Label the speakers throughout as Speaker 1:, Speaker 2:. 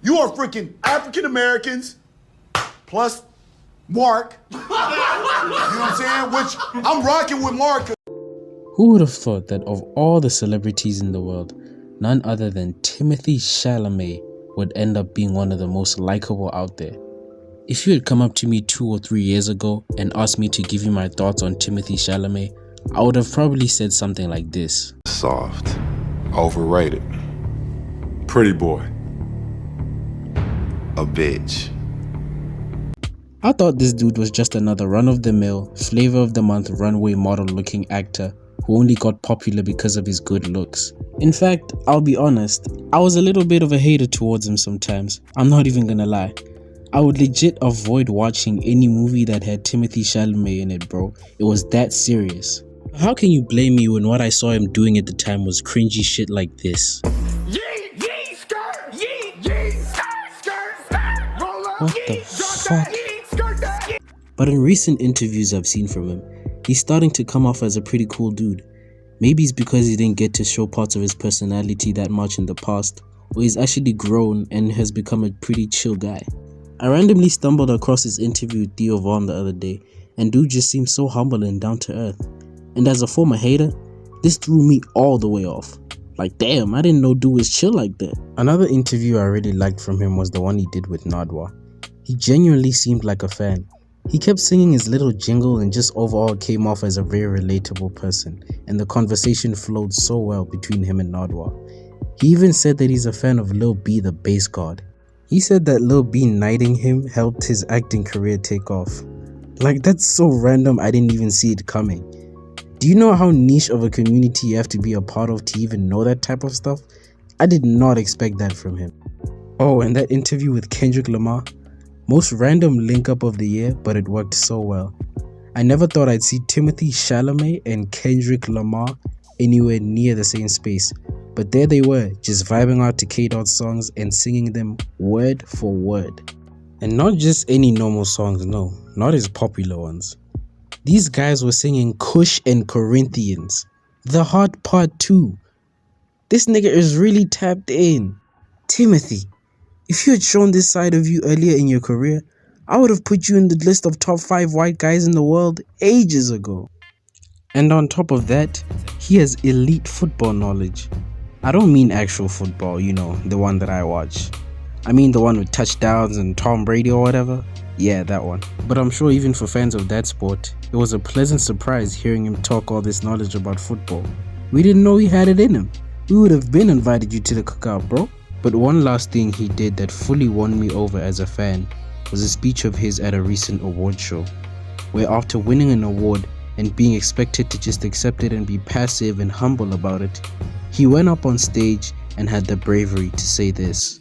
Speaker 1: You are freaking African Americans plus Mark. You know what I'm saying? Which I'm rocking with Mark.
Speaker 2: Who would have thought that of all the celebrities in the world, none other than Timothée Chalamet would end up being one of the most likable out there? If you had come up to me 2 or 3 years ago and asked me to give you my thoughts on Timothée Chalamet, I would have probably said something like this.
Speaker 3: Soft. Overrated. Pretty boy. A bitch.
Speaker 2: I thought this dude was just another run-of-the-mill, flavor-of-the-month runway model-looking actor who only got popular because of his good looks. In fact, I'll be honest, I was a little bit of a hater towards him sometimes. I'm not even gonna lie. I would legit avoid watching any movie that had Timothée Chalamet in it, bro. It was that serious. How can you blame me when what I saw him doing at the time was cringy shit like this? What the fuck? But in recent interviews I've seen from him, he's starting to come off as a pretty cool dude. Maybe it's because he didn't get to show parts of his personality that much in the past, or he's actually grown and has become a pretty chill guy. I randomly stumbled across his interview with Theo Von the other day, and dude just seems so humble and down to earth. And as a former hater, this threw me all the way off. Like damn, I didn't know dude was chill like that. Another interview I really liked from him was the one he did with Nadwa. He genuinely seemed like a fan. He kept singing his little jingle and just overall came off as a very relatable person, and the conversation flowed so well between him and Nadwa. He even said that he's a fan of Lil B, the bass god. He said that Lil B knighting him helped his acting career take off. Like that's so random, I didn't even see it coming. Do you know how niche of a community you have to be a part of to even know that type of stuff? I did not expect that from him. Oh, and that interview with Kendrick Lamar? Most random link up of the year, but it worked so well. I never thought I'd see Timothée Chalamet and Kendrick Lamar anywhere near the same space, but there they were, just vibing out to K-Dot's songs and singing them word for word. And not just any normal songs, no, not his popular ones. These guys were singing Kush and Corinthians, The Hot Part 2. This nigga is really tapped in. Timothy, if you had shown this side of you earlier in your career, I would have put you in the list of top 5 white guys in the world ages ago. And on top of that, he has elite football knowledge. I don't mean actual football, you know, the one that I watch. I mean the one with touchdowns and Tom Brady or whatever. Yeah, that one. But I'm sure even for fans of that sport, it was a pleasant surprise hearing him talk all this knowledge about football. We didn't know he had it in him. We would have been invited you to the cookout, bro. But one last thing he did that fully won me over as a fan was a speech of his at a recent award show, where after winning an award and being expected to just accept it and be passive and humble about it, he went up on stage and had the bravery to say this.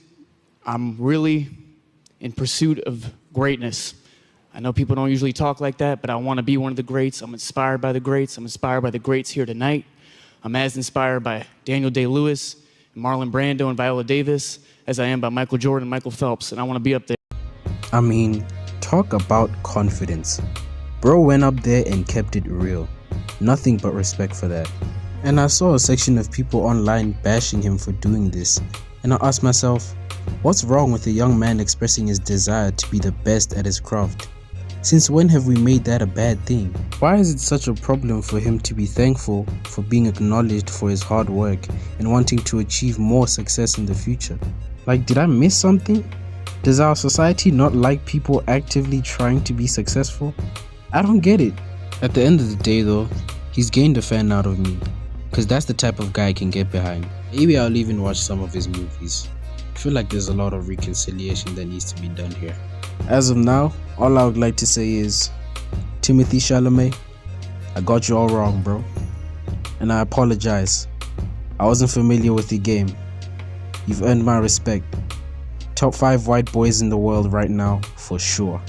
Speaker 4: I'm really in pursuit of greatness. I know people don't usually talk like that, but I want to be one of the greats. I'm inspired by the greats. I'm inspired by the greats here tonight. I'm as inspired by Daniel Day-Lewis, Marlon Brando and Viola Davis as I am by Michael Jordan and Michael Phelps, and I want to be up there.
Speaker 2: I mean, talk about confidence. Bro went up there and kept it real. Nothing but respect for that. And I saw a section of people online bashing him for doing this, and I asked myself, what's wrong with a young man expressing his desire to be the best at his craft? Since when have we made that a bad thing? Why is it such a problem for him to be thankful for being acknowledged for his hard work and wanting to achieve more success in the future? Like, did I miss something? Does our society not like people actively trying to be successful? I don't get it. At the end of the day though, he's gained a fan out of me, because that's the type of guy I can get behind. Maybe I'll even watch some of his movies. I feel like there's a lot of reconciliation that needs to be done here. As of now, all I would like to say is, Timothée Chalamet, I got you all wrong, bro. And I apologize. I wasn't familiar with the game. You've earned my respect. Top 5 white boys in the world right now, for sure.